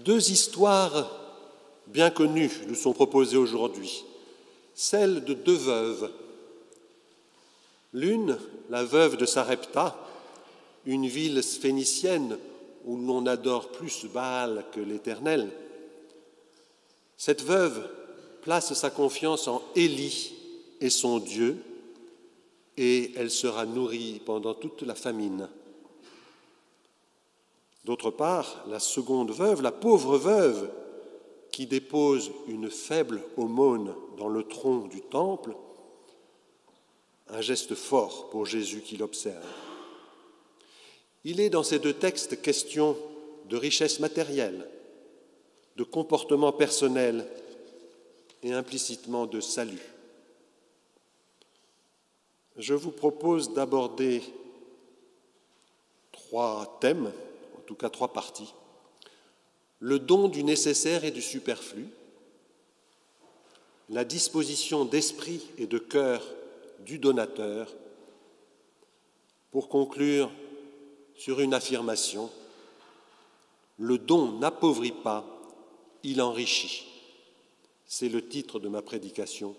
Deux histoires bien connues nous sont proposées aujourd'hui, celles de deux veuves. L'une, la veuve de Sarepta, une ville phénicienne où l'on adore plus Baal que l'Éternel. Cette veuve place sa confiance en Élie et son Dieu, et elle sera nourrie pendant toute la famine. D'autre part, la seconde veuve, la pauvre veuve, qui dépose une faible aumône dans le tronc du temple, un geste fort pour Jésus qui l'observe. Il est dans ces deux textes question de richesse matérielle, de comportement personnel et implicitement de salut. Je vous propose d'aborder trois thèmes, en tout cas trois parties. Le don du nécessaire et du superflu, la disposition d'esprit et de cœur du donateur, pour conclure sur une affirmation: le don n'appauvrit pas, il enrichit. C'est le titre de ma prédication,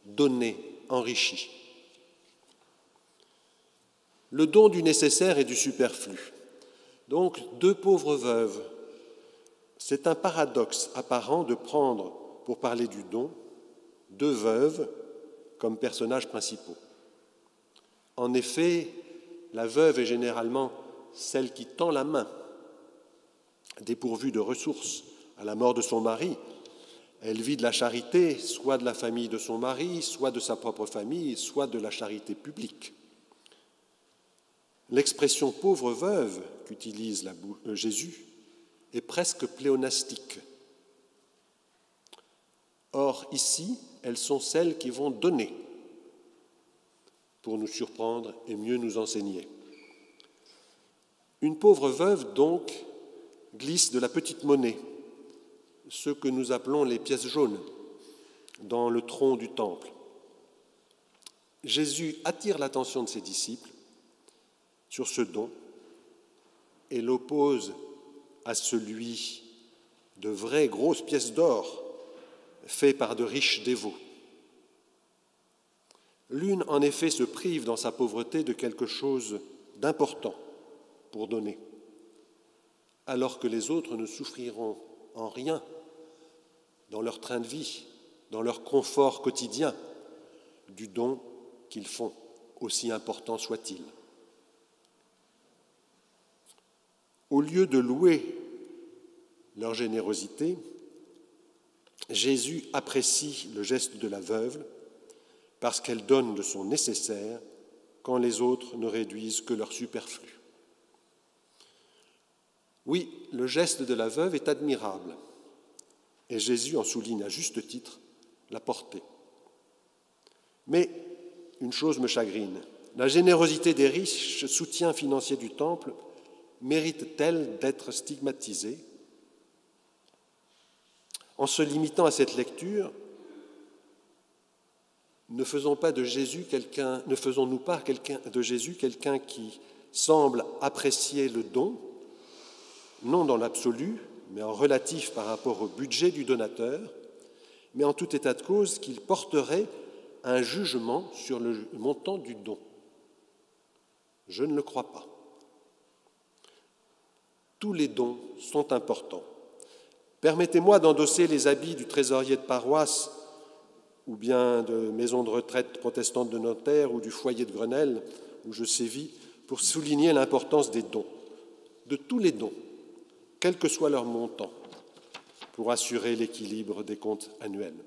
donner enrichit. Le don du nécessaire et du superflu. Donc, deux pauvres veuves. C'est un paradoxe apparent de prendre, pour parler du don, deux veuves comme personnages principaux. En effet, la veuve est généralement celle qui tend la main, dépourvue de ressources. À la mort de son mari, elle vit de la charité, soit de la famille de son mari, soit de sa propre famille, soit de la charité publique. L'expression « pauvre veuve » qu'utilise Jésus est presque pléonastique. Or, ici, elles sont celles qui vont donner pour nous surprendre et mieux nous enseigner. Une pauvre veuve, donc, glisse de la petite monnaie, ce que nous appelons les pièces jaunes, dans le tronc du temple. Jésus attire l'attention de ses disciples sur ce don et l'oppose à celui de vraies grosses pièces d'or faites par de riches dévots. L'une, en effet, se prive dans sa pauvreté de quelque chose d'important pour donner, alors que les autres ne souffriront en rien dans leur train de vie, dans leur confort quotidien, du don qu'ils font, aussi important soit-il. Au lieu de louer leur générosité, Jésus apprécie le geste de la veuve parce qu'elle donne de son nécessaire quand les autres ne réduisent que leur superflu. Oui, le geste de la veuve est admirable et Jésus en souligne à juste titre la portée. Mais une chose me chagrine, la générosité des riches, soutien financier du temple, mérite-t-elle d'être stigmatisée? En se limitant à cette lecture, ne faisons-nous pas de Jésus quelqu'un qui semble apprécier le don, non dans l'absolu, mais en relatif par rapport au budget du donateur, mais en tout état de cause qu'il porterait un jugement sur le montant du don? Je ne le crois pas. Tous les dons sont importants. Permettez-moi d'endosser les habits du trésorier de paroisse ou bien de maison de retraite protestante de Nanterre ou du foyer de Grenelle où je sévis pour souligner l'importance des dons, de tous les dons, quel que soit leur montant, pour assurer l'équilibre des comptes annuels.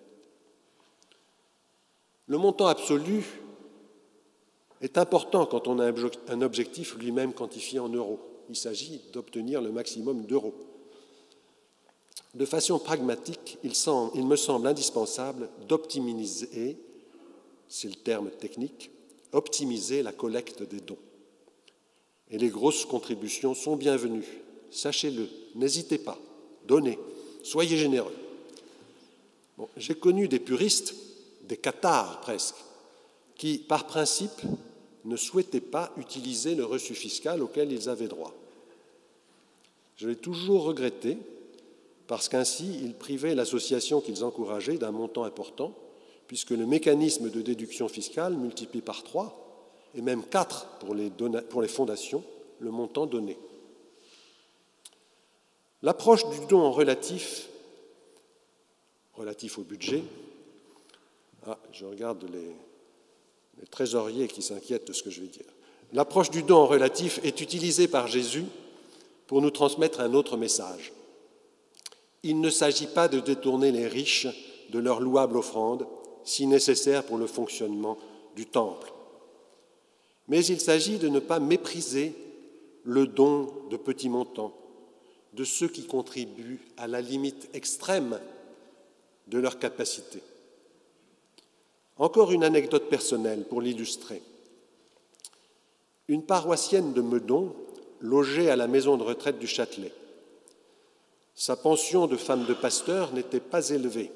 Le montant absolu est important quand on a un objectif lui-même quantifié en euros. Il s'agit d'obtenir le maximum d'euros. De façon pragmatique, il me semble indispensable d'optimiser, c'est le terme technique, optimiser la collecte des dons. Et les grosses contributions sont bienvenues. Sachez-le, n'hésitez pas, donnez, soyez généreux. Bon, j'ai connu des puristes, des cathares presque, qui, par principe, ne souhaitaient pas utiliser le reçu fiscal auquel ils avaient droit. Je l'ai toujours regretté, parce qu'ainsi ils privaient l'association qu'ils encourageaient d'un montant important, puisque le mécanisme de déduction fiscale multiplie par 3, et même 4 pour les fondations, le montant donné. L'approche du don relatif au budget, je regarde les trésoriers qui s'inquiètent de ce que je vais dire. L'approche du don relatif est utilisée par Jésus pour nous transmettre un autre message. Il ne s'agit pas de détourner les riches de leur louable offrande, si nécessaire pour le fonctionnement du temple. Mais il s'agit de ne pas mépriser le don de petits montants, de ceux qui contribuent à la limite extrême de leur capacité. Encore une anecdote personnelle pour l'illustrer. Une paroissienne de Meudon logeait à la maison de retraite du Châtelet. Sa pension de femme de pasteur n'était pas élevée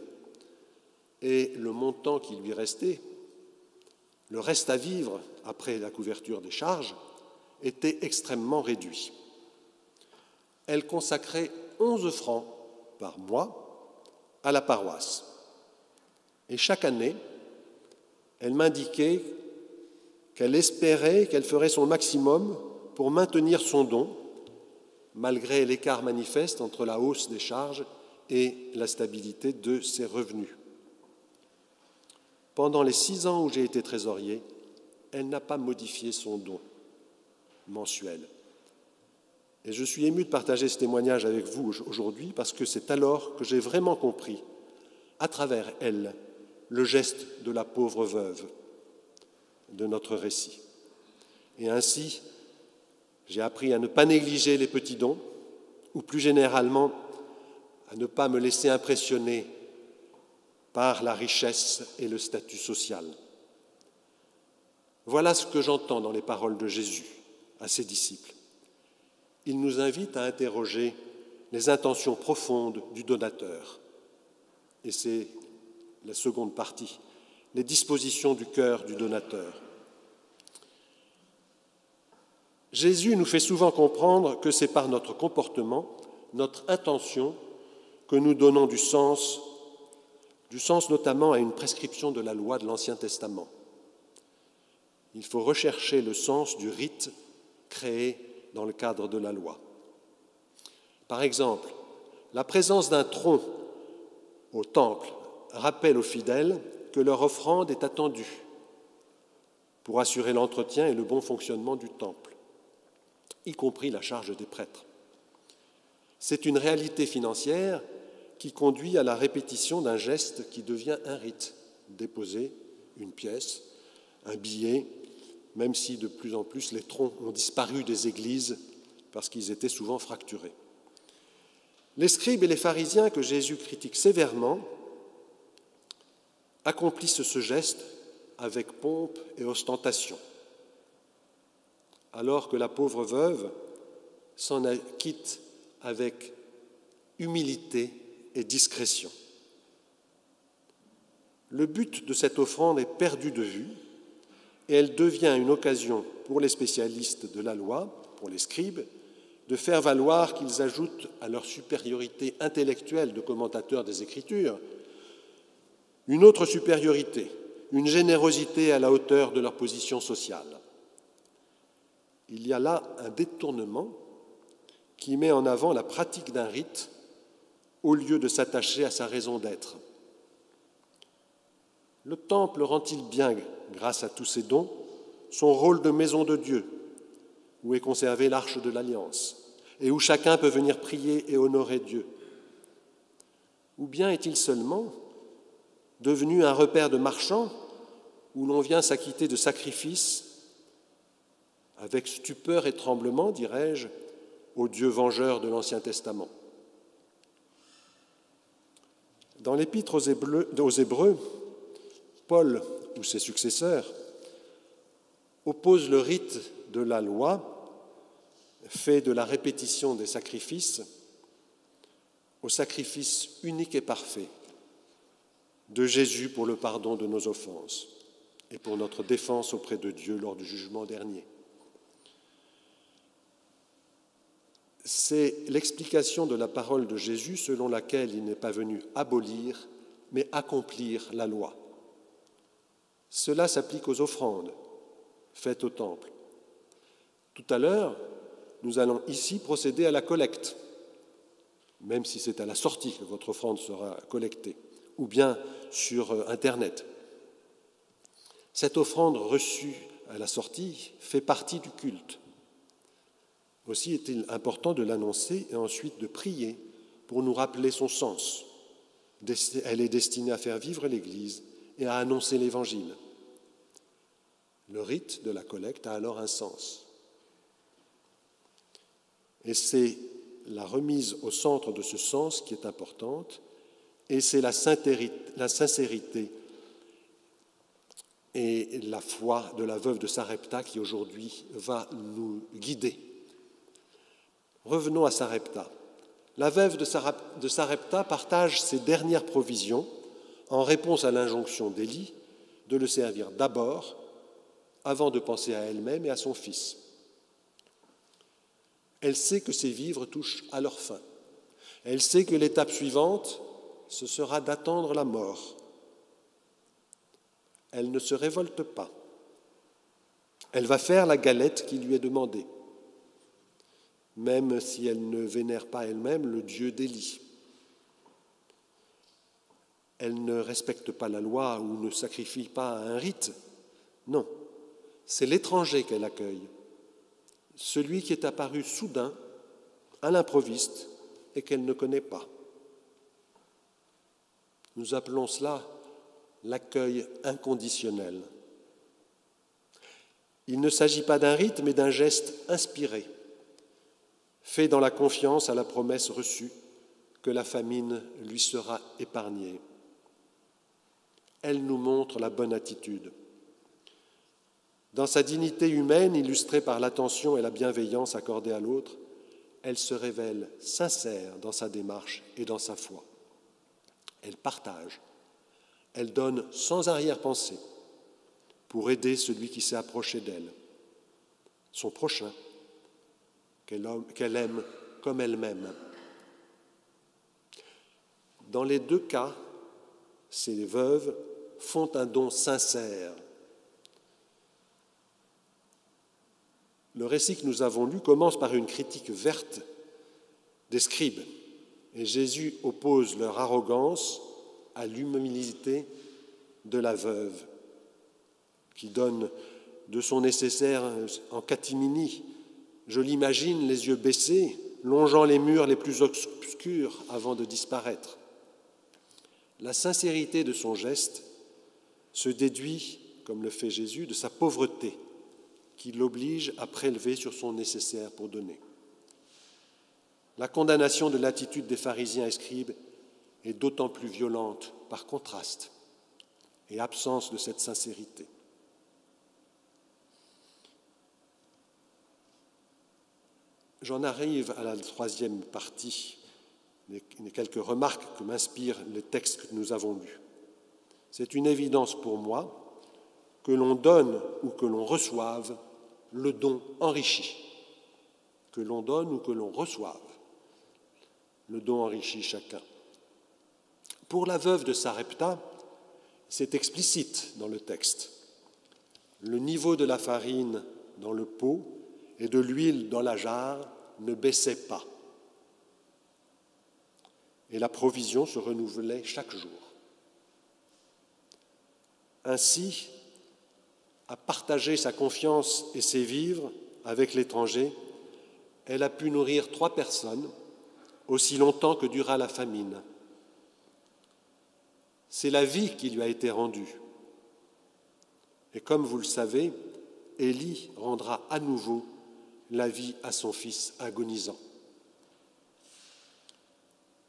et le montant qui lui restait, le reste à vivre après la couverture des charges, était extrêmement réduit. Elle consacrait 11 francs par mois à la paroisse. Et chaque année, elle m'indiquait qu'elle espérait qu'elle ferait son maximum pour maintenir son don, malgré l'écart manifeste entre la hausse des charges et la stabilité de ses revenus. Pendant les 6 ans où j'ai été trésorier, elle n'a pas modifié son don mensuel. Et je suis ému de partager ce témoignage avec vous aujourd'hui parce que c'est alors que j'ai vraiment compris, à travers elle, le geste de la pauvre veuve de notre récit. Et ainsi, j'ai appris à ne pas négliger les petits dons, ou plus généralement, à ne pas me laisser impressionner par la richesse et le statut social. Voilà ce que j'entends dans les paroles de Jésus à ses disciples. Il nous invite à interroger les intentions profondes du donateur. Et c'est la seconde partie, les dispositions du cœur du donateur. Jésus nous fait souvent comprendre que c'est par notre comportement, notre intention, que nous donnons du sens notamment à une prescription de la loi de l'Ancien Testament. Il faut rechercher le sens du rite créé dans le cadre de la loi. Par exemple, la présence d'un tronc au temple rappelle aux fidèles que leur offrande est attendue pour assurer l'entretien et le bon fonctionnement du temple, y compris la charge des prêtres. C'est une réalité financière qui conduit à la répétition d'un geste qui devient un rite, déposer une pièce, un billet, même si de plus en plus les troncs ont disparu des églises parce qu'ils étaient souvent fracturés. Les scribes et les pharisiens que Jésus critique sévèrement accomplissent ce geste avec pompe et ostentation, alors que la pauvre veuve s'en acquitte avec humilité et discrétion. Le but de cette offrande est perdu de vue et elle devient une occasion pour les spécialistes de la loi, pour les scribes, de faire valoir qu'ils ajoutent à leur supériorité intellectuelle de commentateurs des Écritures une autre supériorité, une générosité à la hauteur de leur position sociale. Il y a là un détournement qui met en avant la pratique d'un rite au lieu de s'attacher à sa raison d'être. Le temple rend-il bien, grâce à tous ses dons, son rôle de maison de Dieu, où est conservée l'arche de l'Alliance, et où chacun peut venir prier et honorer Dieu? Ou bien est-il seulement devenu un repère de marchands où l'on vient s'acquitter de sacrifices avec stupeur et tremblement, dirais-je, au Dieu vengeur de l'Ancien Testament? Dans l'Épître aux Hébreux, Paul ou ses successeurs opposent le rite de la loi, fait de la répétition des sacrifices, au sacrifice unique et parfait de Jésus pour le pardon de nos offenses et pour notre défense auprès de Dieu lors du jugement dernier. c'est l'explication de la parole de Jésus selon laquelle il n'est pas venu abolir, mais accomplir la loi. Cela s'applique aux offrandes faites au temple. Tout à l'heure, nous allons ici procéder à la collecte, même si c'est à la sortie que votre offrande sera collectée, ou bien sur Internet. Cette offrande reçue à la sortie fait partie du culte. Aussi est-il important de l'annoncer et ensuite de prier pour nous rappeler son sens. Elle est destinée à faire vivre l'Église et à annoncer l'Évangile. Le rite de la collecte a alors un sens. Et c'est la remise au centre de ce sens qui est importante, et c'est la sincérité et la foi de la veuve de Sarepta qui aujourd'hui va nous guider. Revenons à Sarepta. La veuve de Sarepta partage ses dernières provisions en réponse à l'injonction d'Élie de le servir d'abord avant de penser à elle-même et à son fils. Elle sait que ses vivres touchent à leur fin. Elle sait que l'étape suivante, ce sera d'attendre la mort. Elle ne se révolte pas. Elle va faire la galette qui lui est demandée, même si elle ne vénère pas elle-même le Dieu d'Élie. Elle ne respecte pas la loi ou ne sacrifie pas à un rite. Non, c'est l'étranger qu'elle accueille, celui qui est apparu soudain, à l'improviste, et qu'elle ne connaît pas. Nous appelons cela l'accueil inconditionnel. Il ne s'agit pas d'un rite, mais d'un geste inspiré, fait dans la confiance à la promesse reçue que la famine lui sera épargnée. Elle nous montre la bonne attitude. Dans sa dignité humaine, illustrée par l'attention et la bienveillance accordées à l'autre, elle se révèle sincère dans sa démarche et dans sa foi. Elle partage, elle donne sans arrière-pensée pour aider celui qui s'est approché d'elle, son prochain, qu'elle aime comme elle-même. Dans les deux cas, ces veuves font un don sincère. Le récit que nous avons lu commence par une critique verte des scribes, et Jésus oppose leur arrogance à l'humilité de la veuve, qui donne de son nécessaire en catimini. Je l'imagine, les yeux baissés, longeant les murs les plus obscurs avant de disparaître. La sincérité de son geste se déduit, comme le fait Jésus, de sa pauvreté, qui l'oblige à prélever sur son nécessaire pour donner. La condamnation de l'attitude des pharisiens et scribes est d'autant plus violente par contraste et absence de cette sincérité. J'en arrive à la troisième partie, les quelques remarques que m'inspirent les textes que nous avons lus. C'est une évidence pour moi que l'on donne ou que l'on reçoive, le don enrichit. Que l'on donne ou que l'on reçoive, le don enrichit chacun. Pour la veuve de Sarepta, c'est explicite dans le texte. Le niveau de la farine dans le pot et de l'huile dans la jarre ne baissait pas. Et la provision se renouvelait chaque jour. Ainsi, à partager sa confiance et ses vivres avec l'étranger, elle a pu nourrir 3 personnes aussi longtemps que dura la famine. C'est la vie qui lui a été rendue. Et comme vous le savez, Élie rendra à nouveau la vie à son fils agonisant.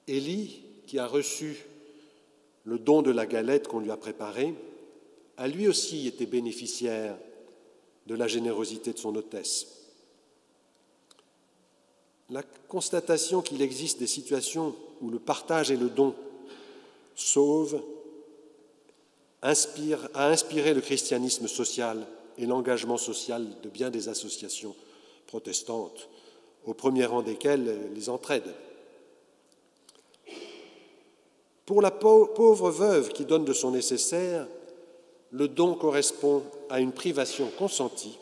Élie, qui a reçu le don de la galette qu'on lui a préparée, a lui aussi été bénéficiaire de la générosité de son hôtesse. La constatation qu'il existe des situations où le partage et le don sauvent a inspiré le christianisme social et l'engagement social de bien des associations protestantes au premier rang desquels les entraides. Pour la pauvre veuve qui donne de son nécessaire, le don correspond à une privation consentie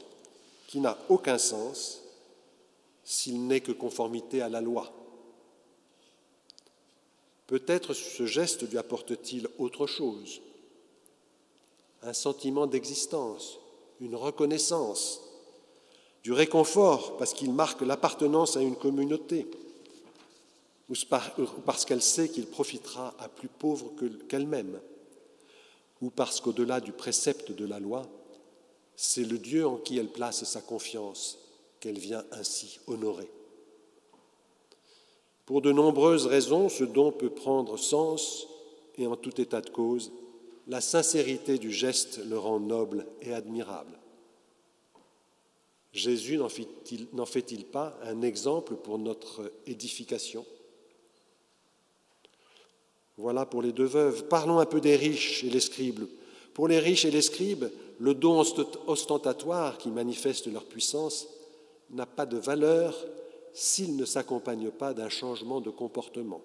qui n'a aucun sens s'il n'est que conformité à la loi. Peut-être ce geste lui apporte-t-il autre chose, un sentiment d'existence, une reconnaissance, du réconfort parce qu'il marque l'appartenance à une communauté, ou parce qu'elle sait qu'il profitera à plus pauvre qu'elle-même, ou parce qu'au-delà du précepte de la loi, c'est le Dieu en qui elle place sa confiance qu'elle vient ainsi honorer. Pour de nombreuses raisons, ce don peut prendre sens et en tout état de cause, la sincérité du geste le rend noble et admirable. Jésus n'en fait-il pas un exemple pour notre édification ? Voilà pour les deux veuves. Parlons un peu des riches et les scribes. Pour les riches et les scribes, le don ostentatoire qui manifeste leur puissance n'a pas de valeur s'il ne s'accompagne pas d'un changement de comportement.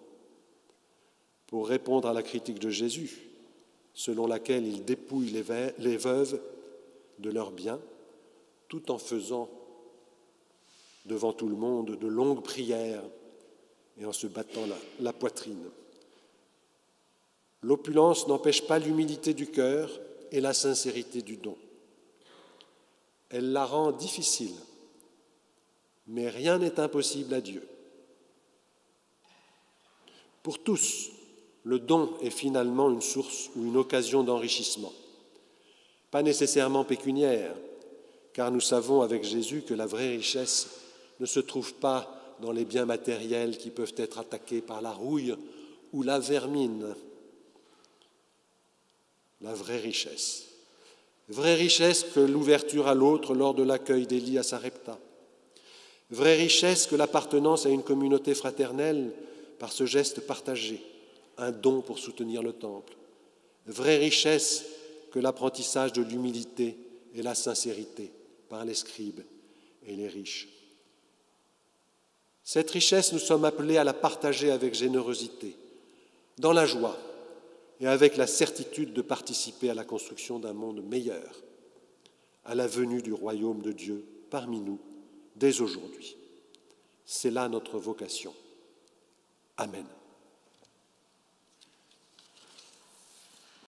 Pour répondre à la critique de Jésus, selon laquelle il dépouille les veuves de leurs biens, tout en faisant devant tout le monde de longues prières et en se battant la poitrine. L'opulence n'empêche pas l'humilité du cœur et la sincérité du don. Elle la rend difficile, mais rien n'est impossible à Dieu. Pour tous, le don est finalement une source ou une occasion d'enrichissement. Pas nécessairement pécuniaire, car nous savons avec Jésus que la vraie richesse ne se trouve pas dans les biens matériels qui peuvent être attaqués par la rouille ou la vermine. La vraie richesse que l'ouverture à l'autre lors de l'accueil d'Élie à Sarepta. Vraie richesse que l'appartenance à une communauté fraternelle par ce geste partagé, un don pour soutenir le temple. Vraie richesse que l'apprentissage de l'humilité et la sincérité par les scribes et les riches. Cette richesse, nous sommes appelés à la partager avec générosité, dans la joie et avec la certitude de participer à la construction d'un monde meilleur, à la venue du royaume de Dieu parmi nous dès aujourd'hui. C'est là notre vocation. Amen.